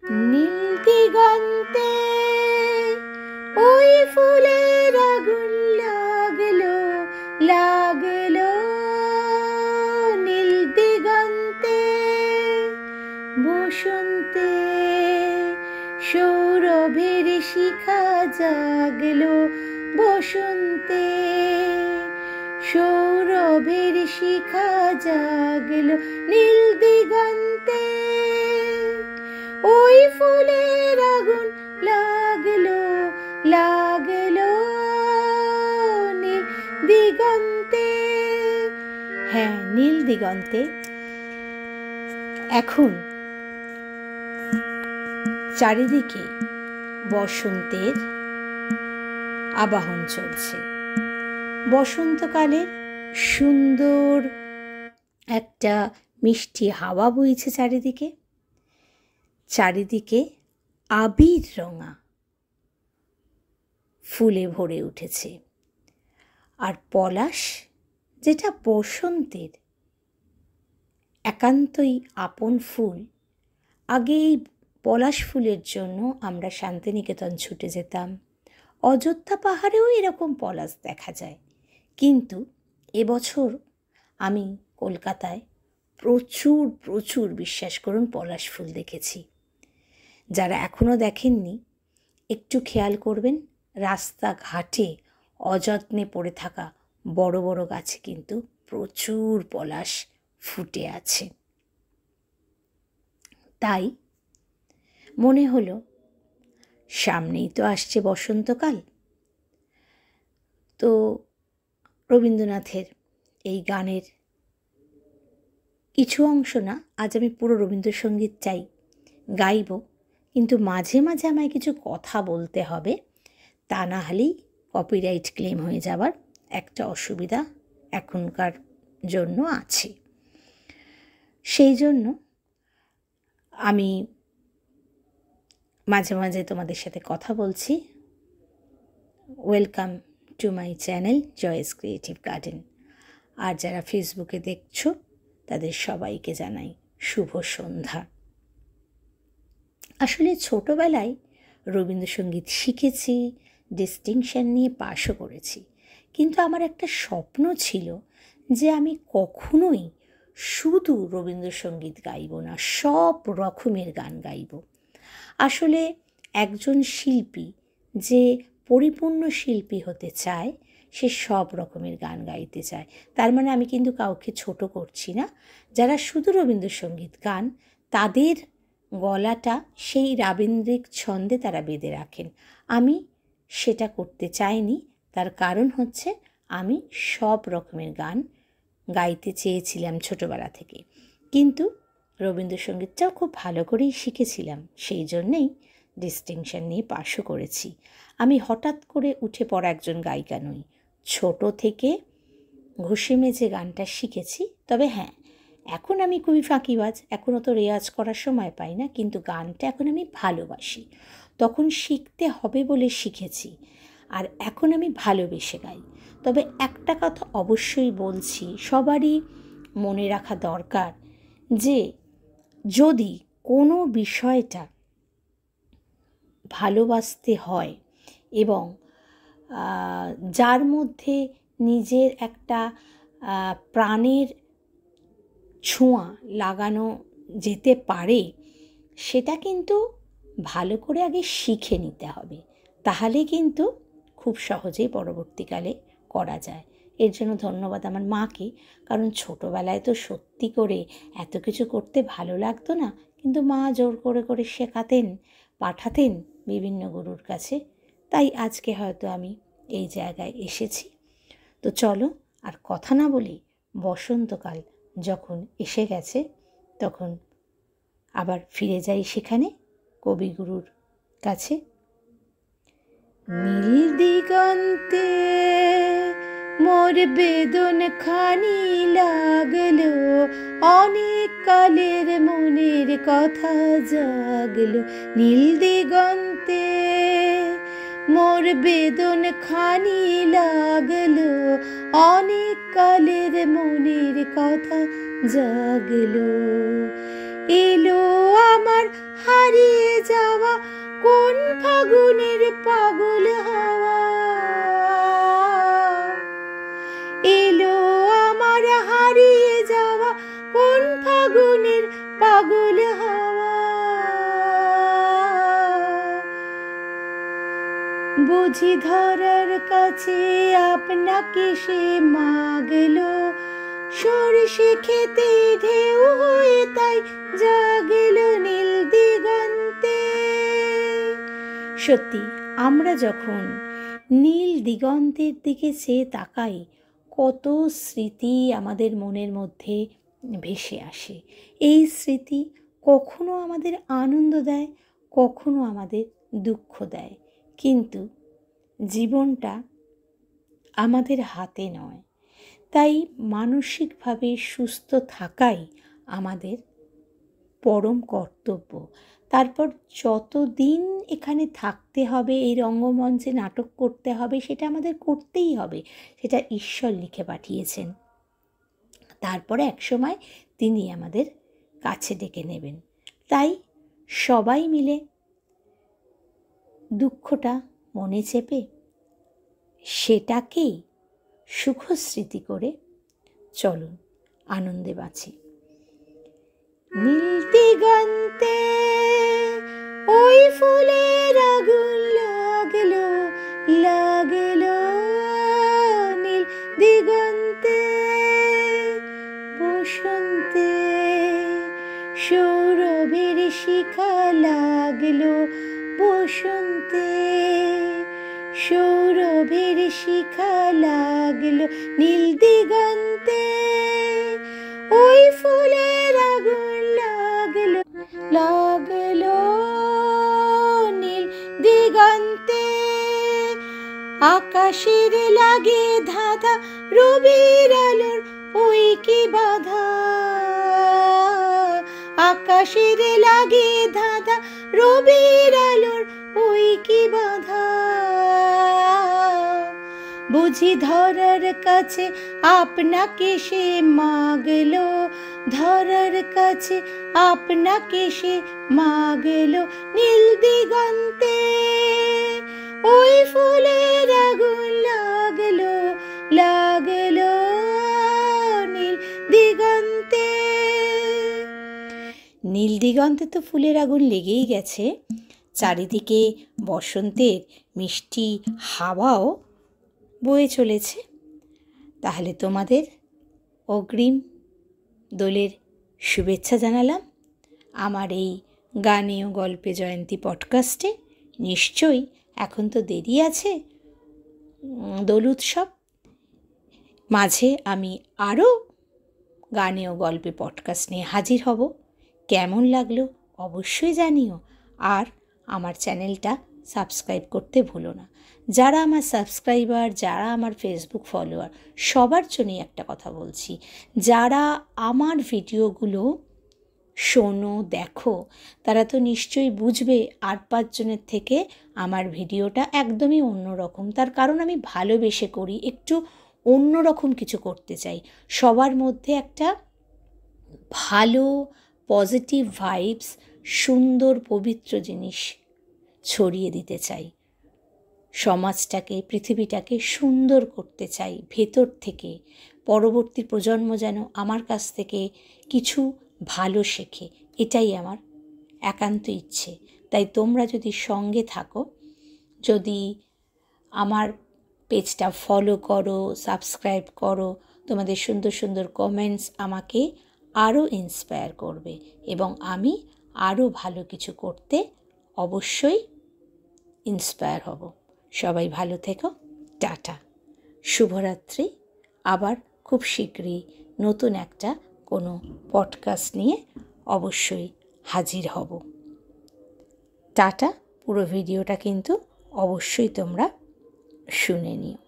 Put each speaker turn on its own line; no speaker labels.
নীল দিগন্তে ওই ফুলের আগুন লাগলো লাগলো, নীল দিগন্তে বসন্তে সৌরভের শিখা জাগলো, বসন্তে সৌরভের শিখা জাগলো, নীল দিগন্তে ওই ফুলের আগুন লাগলো লাগলো, নীল দিগন্তে। হ্যাঁ, নীল দিগন্তে এখন চারিদিকে বসন্তের আবাহন চলছে। বসন্তকালের সুন্দর একটা মিষ্টি হাওয়া বইছে চারিদিকে, চারিদিকে আবির রঙা ফুলে ভরে উঠেছে। আর পলাশ, যেটা বসন্তের একান্তই আপন ফুল, আগে এই পলাশ ফুলের জন্য আমরা শান্তিনিকেতন ছুটে যেতাম। অযোধ্যা পাহাড়েও এরকম পলাশ দেখা যায়, কিন্তু এবছর আমি কলকাতায় প্রচুর প্রচুর, বিশ্বাস করুন, পলাশ ফুল দেখেছি। যারা এখনও দেখেননি একটু খেয়াল করবেন, রাস্তাঘাটে অযত্নে পড়ে থাকা বড় বড় গাছে কিন্তু প্রচুর পলাশ ফুটে আছে। তাই মনে হলো সামনেই তো আসছে বসন্তকাল, তো রবীন্দ্রনাথের এই গানের কিছু অংশ না, আজ আমি পুরো রবীন্দ্রসঙ্গীত গাইব, কিন্তু মাঝে মাঝে আমায় কিছু কথা বলতে হবে, তা না হলেই কপিরাইট ক্লেম হয়ে যাবার একটা অসুবিধা এখনকার জন্য আছে। সেই জন্য আমি মাঝে মাঝে তোমাদের সাথে কথা বলছি। Welcome to my channel Joy's creative garden. আর যারা ফেসবুকে দেখছো তাদের সবাইকে জানাই শুভ সন্ধ্যা। আসলে ছোটোবেলায় রবীন্দ্রসঙ্গীত শিখেছি, ডিস্টিংশন নিয়ে পাশও করেছি, কিন্তু আমার একটা স্বপ্ন ছিল যে আমি কখনোই শুধু রবীন্দ্রসঙ্গীত গাইব না, সব রকমের গান গাইব। আসলে একজন শিল্পী যে পরিপূর্ণ শিল্পী হতে চায়, সে সব রকমের গান গাইতে চায়। তার মানে আমি কিন্তু কাউকে ছোট করছি না। যারা শুধু রবীন্দ্রসঙ্গীত গান, তাদের গলাটা সেই রাবীন্দ্রিক ছন্দে তারা বেঁধে রাখেন। আমি সেটা করতে চাইনি, তার কারণ হচ্ছে আমি সব রকমের গান গাইতে চেয়েছিলাম ছোটোবেলা থেকে, কিন্তু রবীন্দ্রসঙ্গীতটাও খুব ভালো করেই শিখেছিলাম, সেই জন্যেই ডিস্টিংশন নিয়ে পাশও করেছি। আমি হঠাৎ করে উঠে পড়া একজন গায়িকা নই, ছোট থেকে ঘষে মেজে গানটা শিখেছি। তবে হ্যাঁ, এখন আমি খুবই ফাঁকিবাজ, এখনও তো রেয়াজ করার সময় পাই না, কিন্তু গানটা এখন আমি ভালোবাসি। তখন শিখতে হবে বলে শিখেছি, আর এখন আমি ভালোবেসে গাই। তবে একটা কথা অবশ্যই বলছি, সবারই মনে রাখা দরকার যে যদি কোনো বিষয়টা ভালোবাসতে হয় এবং যার মধ্যে নিজের একটা প্রাণের ছোঁয়া লাগানো যেতে পারে, সেটা কিন্তু ভালো করে আগে শিখে নিতে হবে, তাহলে কিন্তু খুব সহজেই পরবর্তীকালে করা যায়। এর জন্য ধন্যবাদ আমার মাকে, কারণ ছোটোবেলায় তো সত্যি করে এত কিছু করতে ভালো লাগতো না, কিন্তু মা জোর করে করে শেখাতেন, পাঠাতেন বিভিন্ন গুরুর কাছে। তাই আজকে হয়তো আমি এই জায়গায় এসেছি। তো চলো আর কথা না বলি, বসন্তকাল যখন এসে গেছে তখন আবার ফিরে যাই সেখানে কবিগুরুর কাছে। নীল দিগন্তে মোর বেদন খানি লাগলো, অনেক কালের মনের কথা জাগলো। নীল দিগন্তে মোর বেদন খানি লাগলো, অনেক কালের মনের কথা জাগলো। এলো আমার হারিয়ে কোন ফাগুনের পাগল হাওয়া এলো আমার হারিয়ে যাওয়া, কোন ফাগুনের পাগল হাওয়া। বুঝি ধরার কাছে আপনাকে সে মাগলো, সরষে খেতে ঢেউ হয়ে তাই জাগল নীল দিগন্তে। সত্যি আমরা যখন নীল দিগন্তের দিকে চেয়ে তাকাই, কত স্মৃতি আমাদের মনের মধ্যে ভেসে আসে। এই স্মৃতি কখনো আমাদের আনন্দ দেয়, কখনো আমাদের দুঃখ দেয়, কিন্তু জীবনটা আমাদের হাতে নয়। তাই মানসিকভাবে সুস্থ থাকাই আমাদের পরম কর্তব্য। তারপর যতদিন এখানে থাকতে হবে, এই রঙ্গমঞ্চে নাটক করতে হবে, সেটা আমাদের করতেই হবে, সেটা ঈশ্বর লিখে পাঠিয়েছেন। তারপরে একসময় তিনি আমাদের কাছে ডেকে নেবেন। তাই সবাই মিলে দুঃখটা মনে চেপে সেটাকেই সুখস্মৃতি করে চলুন আনন্দে বাঁচি। নীল দিগন্তে ওই ফুলের আগুন লাগলো, লাগলো নীল দিগন্তে। বসন্তে সৌরভের শিখা লাগলো, বসন্তে সৌরভের শিখা লাগলো নীল দিগন্তে। ওই ফুলের আগুন লাগলো, লাগলো নীল দিগন্তে। আকাশের লাগে ধাঁধা, রবির আলোর ওই কি বাধা। আকাশের লাগে ধাঁধা, রবির আলোর ওই কি বাধা। বুঝি ধরার কাছে আপনাকে সে মাগলো, ধরার কাছে আপনাকে সে মাগলো নীল দিগন্তে। ওই ফুলের আগুন লাগলো, লাগলো নীল দিগন্তে। নীল দিগন্তে তো ফুলের আগুন লেগেই গেছে, চারিদিকে বসন্তের মিষ্টি হাওয়াও বয়ে চলেছে। তাহলে তোমাদের অগ্রিম দোলের শুভেচ্ছা জানালাম আমার এই গানে ও গল্পে জয়ন্তী পডকাস্টে। নিশ্চয়ই এখন তো দেরি আছে দোল উৎসব, মাঝে আমি আরও গানে ও গল্পে পডকাস্ট নিয়ে হাজির হব। কেমন লাগলো অবশ্যই জানিও, আর আমার চ্যানেলটা সাবস্ক্রাইব করতে ভুলো না। যারা আমার সাবস্ক্রাইবার, যারা আমার ফেসবুক ফলোয়ার, সবার জন্যই একটা কথা বলছি, যারা আমার ভিডিওগুলো শোনো, দেখো, তারা তো নিশ্চয়ই বুঝবে আর 5 জনের থেকে আমার ভিডিওটা একদমই অন্যরকম। তার কারণ আমি ভালোবেসে করি, একটু অন্যরকম কিছু করতে চাই, সবার মধ্যে একটা ভালো পজিটিভ ভাইবস, সুন্দর পবিত্র জিনিস ছড়িয়ে দিতে চাই, সমাজটাকে, পৃথিবীটাকে সুন্দর করতে চাই ভেতর থেকে। পরবর্তী প্রজন্ম যেন আমার কাছ থেকে কিছু ভালো শেখে, এটাই আমার একান্ত ইচ্ছে। তাই তোমরা যদি সঙ্গে থাকো, যদি আমার পেজটা ফলো করো, সাবস্ক্রাইব করো, তোমাদের সুন্দর সুন্দর কমেন্টস আমাকে আরও ইন্সপায়ার করবে এবং আমি আরও ভালো কিছু করতে অবশ্যই ইন্সপায়ার হব। সবাই ভালো থেকো, টাটা, শুভরাত্রি। আবার খুব শীঘ্রই নতুন একটা কোনো পডকাস্ট নিয়ে অবশ্যই হাজির হব। টাটা। পুরো ভিডিওটা কিন্তু অবশ্যই তোমরা শুনে নিও।